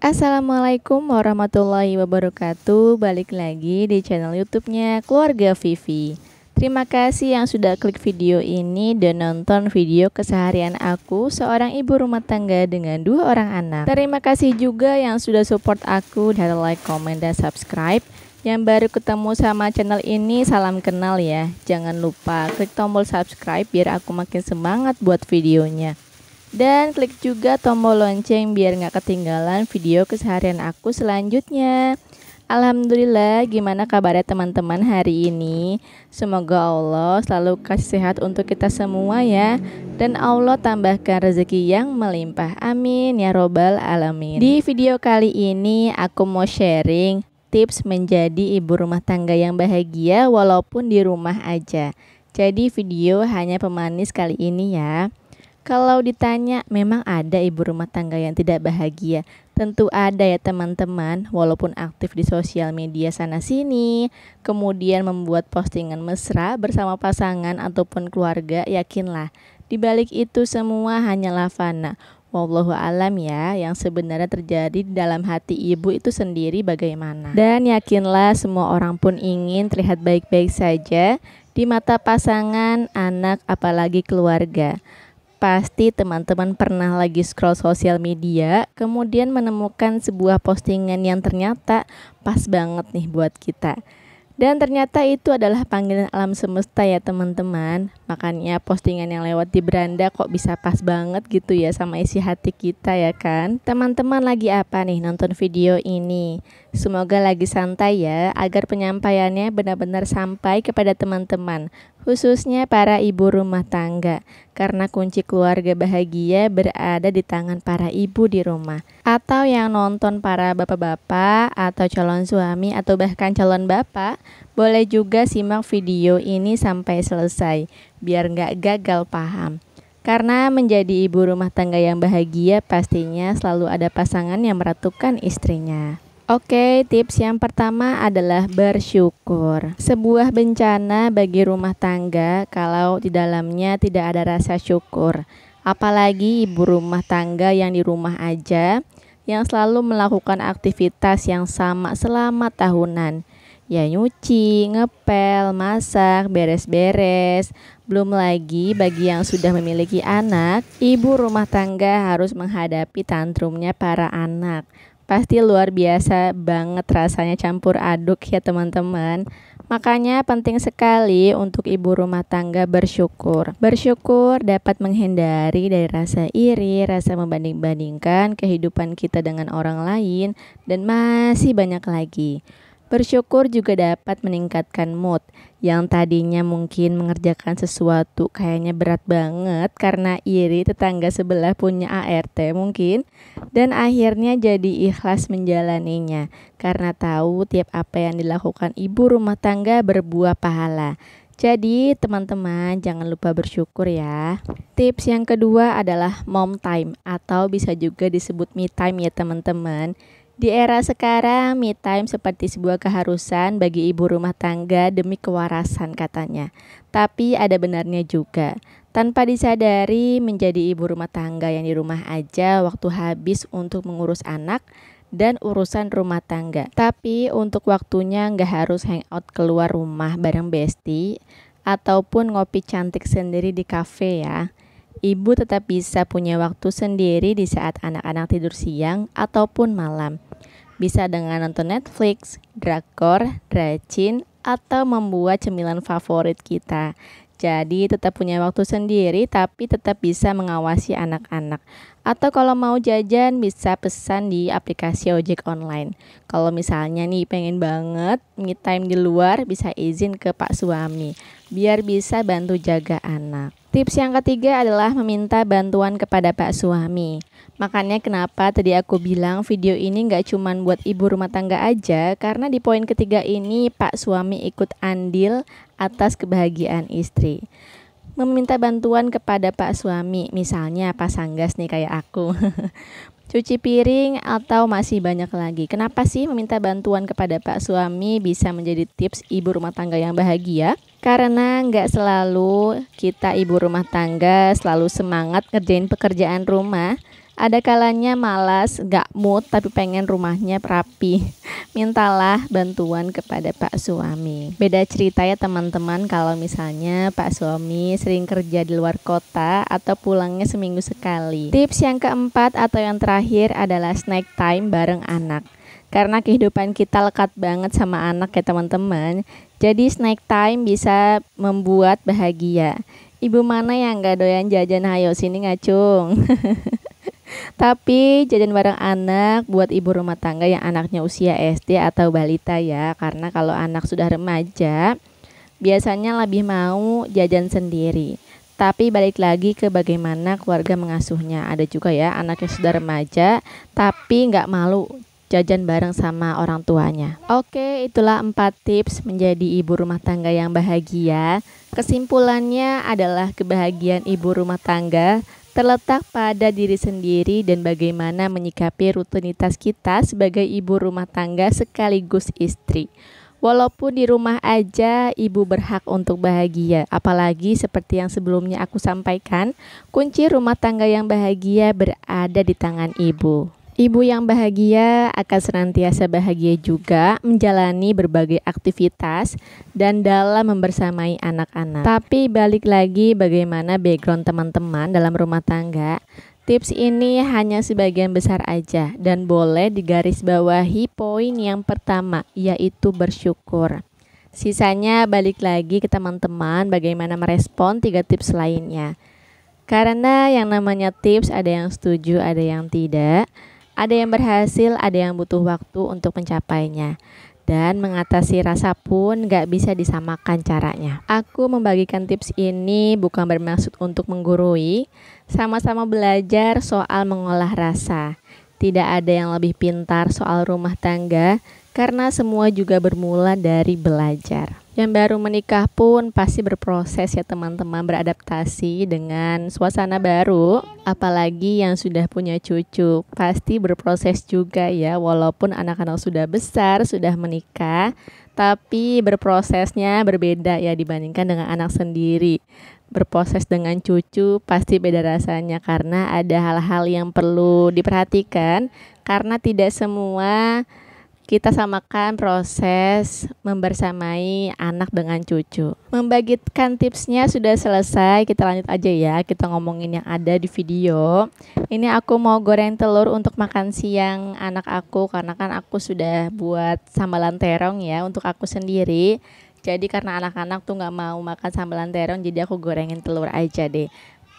Assalamualaikum warahmatullahi wabarakatuh. Balik lagi di channel YouTube-nya Keluarga Vivi. Terima kasih yang sudah klik video ini dan nonton video keseharian aku, seorang ibu rumah tangga dengan 2 orang anak. Terima kasih juga yang sudah support aku dari like, komen, dan subscribe. Yang baru ketemu sama channel ini, salam kenal ya. Jangan lupa klik tombol subscribe biar aku makin semangat buat videonya. Dan klik juga tombol lonceng biar nggak ketinggalan video keseharian aku selanjutnya. Alhamdulillah, gimana kabarnya teman-teman hari ini? Semoga Allah selalu kasih sehat untuk kita semua ya. Dan Allah tambahkan rezeki yang melimpah. Amin ya robbal alamin. Di video kali ini aku mau sharing tips menjadi ibu rumah tangga yang bahagia walaupun di rumah aja. Jadi video hanya pemanis kali ini ya. Kalau ditanya memang ada ibu rumah tangga yang tidak bahagia? Tentu ada ya teman-teman, walaupun aktif di sosial media sana sini, kemudian membuat postingan mesra bersama pasangan ataupun keluarga, yakinlah di balik itu semua hanyalah fana. Wallahu alam ya, yang sebenarnya terjadi di dalam hati ibu itu sendiri bagaimana. Dan yakinlah semua orang pun ingin terlihat baik-baik saja di mata pasangan, anak, apalagi keluarga. Pasti teman-teman pernah lagi scroll sosial media, kemudian menemukan sebuah postingan yang ternyata pas banget nih buat kita. Dan ternyata itu adalah panggilan alam semesta ya teman-teman. Makanya postingan yang lewat di beranda kok bisa pas banget gitu ya sama isi hati kita ya kan. Teman-teman lagi apa nih nonton video ini? Semoga lagi santai ya, agar penyampaiannya benar-benar sampai kepada teman-teman, khususnya para ibu rumah tangga. Karena kunci keluarga bahagia berada di tangan para ibu di rumah. Atau yang nonton para bapak-bapak atau calon suami atau bahkan calon bapak, boleh juga simak video ini sampai selesai biar nggak gagal paham. Karena menjadi ibu rumah tangga yang bahagia pastinya selalu ada pasangan yang meratukan istrinya. Oke, tips yang pertama adalah bersyukur. Sebuah bencana bagi rumah tangga kalau di dalamnya tidak ada rasa syukur. Apalagi ibu rumah tangga yang di rumah aja, yang selalu melakukan aktivitas yang sama selama tahunan. Ya nyuci, ngepel, masak, beres-beres. Belum lagi bagi yang sudah memiliki anak, ibu rumah tangga harus menghadapi tantrumnya para anak. Pasti luar biasa banget rasanya campur aduk ya teman-teman. Makanya penting sekali untuk ibu rumah tangga bersyukur. Bersyukur dapat menghindari dari rasa iri, rasa membanding-bandingkan kehidupan kita dengan orang lain, dan masih banyak lagi. Bersyukur juga dapat meningkatkan mood. Yang tadinya mungkin mengerjakan sesuatu kayaknya berat banget karena iri tetangga sebelah punya ART mungkin, dan akhirnya jadi ikhlas menjalaninya karena tahu tiap apa yang dilakukan ibu rumah tangga berbuah pahala. Jadi teman-teman jangan lupa bersyukur ya. Tips yang kedua adalah mom time atau bisa juga disebut me time ya teman-teman. Di era sekarang, me time seperti sebuah keharusan bagi ibu rumah tangga demi kewarasan katanya. Tapi ada benarnya juga. Tanpa disadari, menjadi ibu rumah tangga yang di rumah aja waktu habis untuk mengurus anak dan urusan rumah tangga. Tapi untuk waktunya nggak harus hangout keluar rumah bareng bestie ataupun ngopi cantik sendiri di kafe ya. Ibu tetap bisa punya waktu sendiri di saat anak-anak tidur siang ataupun malam. Bisa dengan nonton Netflix, drakor, rajin, atau membuat cemilan favorit kita. Jadi tetap punya waktu sendiri tapi tetap bisa mengawasi anak-anak. Atau kalau mau jajan bisa pesan di aplikasi ojek online. Kalau misalnya nih pengen banget me time di luar, bisa izin ke Pak suami biar bisa bantu jaga anak. Tips yang ketiga adalah meminta bantuan kepada Pak suami. Makanya kenapa tadi aku bilang video ini gak cuman buat ibu rumah tangga aja, karena di poin ketiga ini Pak suami ikut andil atas kebahagiaan istri. Meminta bantuan kepada Pak suami, misalnya pasang gas nih kayak aku. Cuci piring atau masih banyak lagi. Kenapa sih meminta bantuan kepada Pak suami bisa menjadi tips ibu rumah tangga yang bahagia? Karena nggak selalu kita ibu rumah tangga selalu semangat ngerjain pekerjaan rumah. Ada kalanya malas, gak mood, tapi pengen rumahnya rapi. Mintalah bantuan kepada Pak suami. Beda cerita ya teman-teman kalau misalnya Pak suami sering kerja di luar kota atau pulangnya seminggu sekali. Tips yang keempat atau yang terakhir adalah snack time bareng anak. Karena kehidupan kita lekat banget sama anak ya teman-teman. Jadi snack time bisa membuat bahagia. Ibu mana yang gak doyan jajan, hayo sini ngacung. Tapi jajan bareng anak buat ibu rumah tangga yang anaknya usia SD atau balita ya. Karena kalau anak sudah remaja biasanya lebih mau jajan sendiri. Tapi balik lagi ke bagaimana keluarga mengasuhnya. Ada juga ya anak yang sudah remaja tapi nggak malu jajan bareng sama orang tuanya. Oke, itulah 4 tips menjadi ibu rumah tangga yang bahagia. Kesimpulannya adalah kebahagiaan ibu rumah tangga terletak pada diri sendiri dan bagaimana menyikapi rutinitas kita sebagai ibu rumah tangga sekaligus istri. Walaupun di rumah aja, ibu berhak untuk bahagia. Apalagi seperti yang sebelumnya aku sampaikan, kunci rumah tangga yang bahagia berada di tangan ibu. Ibu yang bahagia akan senantiasa bahagia juga menjalani berbagai aktivitas dan dalam membersamai anak-anak. Tapi balik lagi bagaimana background teman-teman dalam rumah tangga. Tips ini hanya sebagian besar aja dan boleh digarisbawahi poin yang pertama, yaitu bersyukur. Sisanya balik lagi ke teman-teman bagaimana merespon 3 tips lainnya. Karena yang namanya tips ada yang setuju, ada yang tidak. Ada yang berhasil, ada yang butuh waktu untuk mencapainya. Dan mengatasi rasa pun gak bisa disamakan caranya. Aku membagikan tips ini bukan bermaksud untuk menggurui. Sama-sama belajar soal mengolah rasa. Tidak ada yang lebih pintar soal rumah tangga, karena semua juga bermula dari belajar. Yang baru menikah pun pasti berproses ya teman-teman, beradaptasi dengan suasana baru. Apalagi yang sudah punya cucu, pasti berproses juga ya. Walaupun anak-anak sudah besar, sudah menikah, tapi berprosesnya berbeda ya dibandingkan dengan anak sendiri. Berproses dengan cucu pasti beda rasanya karena ada hal-hal yang perlu diperhatikan. Karena tidak semua kita samakan proses membersamai anak dengan cucu. Membagikan tipsnya sudah selesai, kita lanjut aja ya. Kita ngomongin yang ada di video. Ini aku mau goreng telur untuk makan siang anak aku, karena kan aku sudah buat sambalan terong ya untuk aku sendiri. Jadi karena anak-anak tuh gak mau makan sambalan terong, jadi aku gorengin telur aja deh.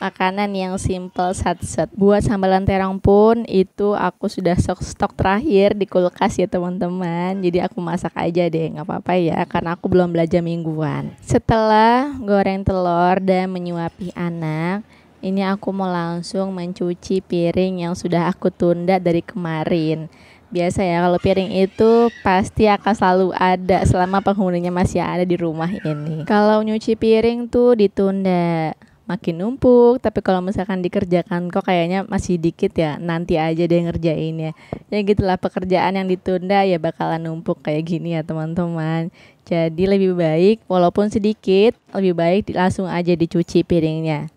Makanan yang simple sat-set. Buat sambalan terong pun itu aku sudah stok terakhir di kulkas ya teman-teman. Jadi aku masak aja deh, nggak apa-apa ya, karena aku belum belanja mingguan. Setelah goreng telur dan menyuapi anak, ini aku mau langsung mencuci piring yang sudah aku tunda dari kemarin. Biasa ya kalau piring itu pasti akan selalu ada selama penghuninya masih ada di rumah ini. Kalau nyuci piring tuh ditunda, makin numpuk. Tapi kalau misalkan dikerjakan kok kayaknya masih dikit ya, nanti aja deh ngerjainnya. Ya gitulah, pekerjaan yang ditunda ya bakalan numpuk kayak gini ya teman-teman. Jadi lebih baik walaupun sedikit, lebih baik langsung aja dicuci piringnya.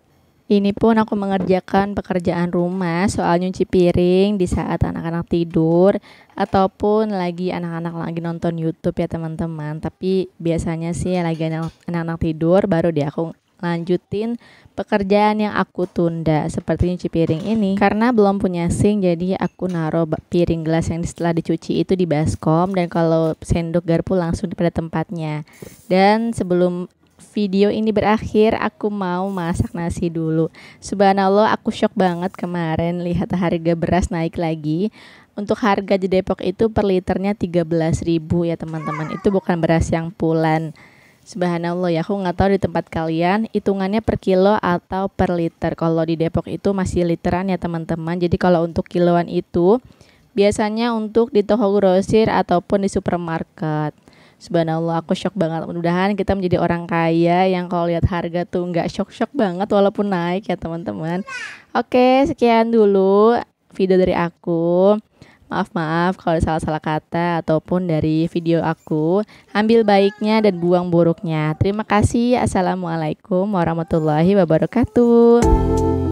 Ini pun aku mengerjakan pekerjaan rumah soal nyuci piring di saat anak-anak tidur ataupun lagi anak-anak lagi nonton YouTube ya teman-teman. Tapi biasanya sih lagi anak-anak tidur baru deh aku lanjutin pekerjaan yang aku tunda seperti nyuci piring ini. Karena belum punya sink, jadi aku naruh piring gelas yang setelah dicuci itu di baskom, dan kalau sendok garpu langsung pada tempatnya. Dan sebelum video ini berakhir, aku mau masak nasi dulu. Subhanallah, aku shock banget kemarin lihat harga beras naik lagi. Untuk harga di Depok itu per liternya 13.000 ya teman-teman. Itu bukan beras yang pulan. Subhanallah ya, aku nggak tahu di tempat kalian hitungannya per kilo atau per liter. Kalau di Depok itu masih literan ya teman-teman. Jadi kalau untuk kiloan itu biasanya untuk di toko grosir ataupun di supermarket. Subhanallah, aku shock banget. Mudah-mudahan kita menjadi orang kaya yang kalau lihat harga tuh nggak shock banget walaupun naik ya teman-teman. Oke, sekian dulu video dari aku. Maaf kalau salah-salah kata ataupun dari video aku. Ambil baiknya dan buang buruknya. Terima kasih. Assalamualaikum warahmatullahi wabarakatuh.